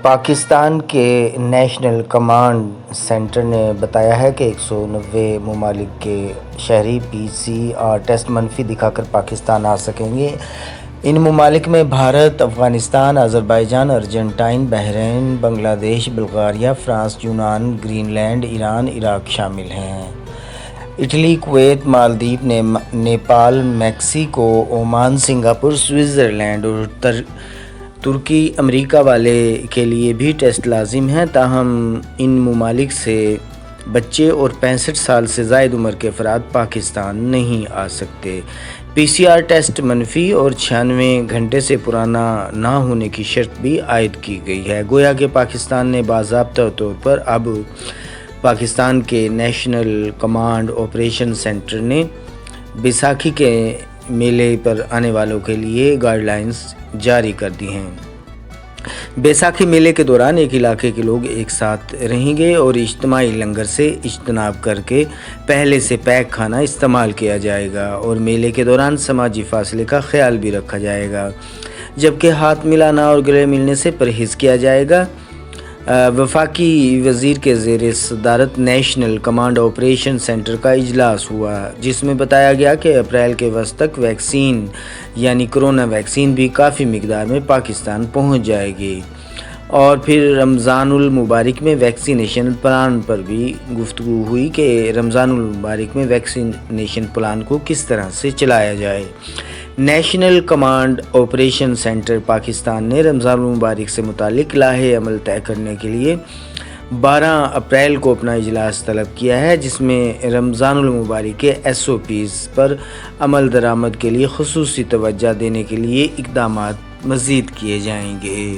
پاکستان کے national command centre نے بتایا ہے کہ 190 ممالک کے شہری پی سی آر ٹیسٹ منفی دکھا کر پاکستان آ سکیں گے۔ ان ممالک میں بھارت، افغانستان، آذربائیجان، ارجنٹائن، بحرین، بنگلہ دیش، بلغاریہ، فرانس، یونان، گرین لینڈ، ایران، عراق شامل ہیں۔ Italy, Kuwait, Maldives, Nepal, Mexico, Oman, Singapore, Switzerland اور ترکی امریکہ والے کے لیے بھی ٹیسٹ لازم ہیں، تاہم ان ممالک سے بچے اور 65 سال سے زائد عمر کے افراد پاکستان نہیں آ سکتے۔ پی سی آر ٹیسٹ منفی اور 96 گھنٹے سے پرانا نہ ہونے کی شرط بھی عائد کی گئی ہے۔ گویا کہ پاکستان نے باضابطہ طور پر اب پاکستان کے نیشنل کمانڈ آپریشن سینٹر نے بیساکھی کے میلے پر آنے والوں کے لیے گائیڈ لائنز جاری کر دی ہیں۔ بیساکھی میلے کے دوران ایک علاقے کے لوگ ایک ساتھ رہیں گے اور اجتماعی لنگر سے اجتناب کر کے پہلے سے پیک کھانا استعمال کیا جائے گا اور میلے کے دوران سماجی فاصلے کا خیال بھی رکھا جائے گا، جبکہ ہاتھ ملانا اور گلے ملنے سے پرہیز کیا جائے گا۔ وفاقی وزیر کے زیر صدارت نیشنل کمانڈ آپریشن سینٹر کا اجلاس ہوا، جس میں بتایا گیا کہ اپریل کے وسط تک ویکسین یعنی کرونا ویکسین بھی کافی مقدار میں پاکستان پہنچ جائے گی، اور پھر رمضان المبارک میں ویکسینیشن پلان پر بھی گفتگو ہوئی کہ رمضان المبارک میں ویکسینیشن پلان کو کس طرح سے چلایا جائے۔ National command operation centre Pakistan نے رمضان المبارک سے متعلق لائحہ عمل طے کرنے کے لیے 12 اپریل کو اپنا اجلاس طلب کیا ہے، جس میں رمضان المبارک کے SOPs پر عمل درآمد کے لیے خصوصی توجہ دینے کے لیے اقدامات مزید کیے جائیں گے۔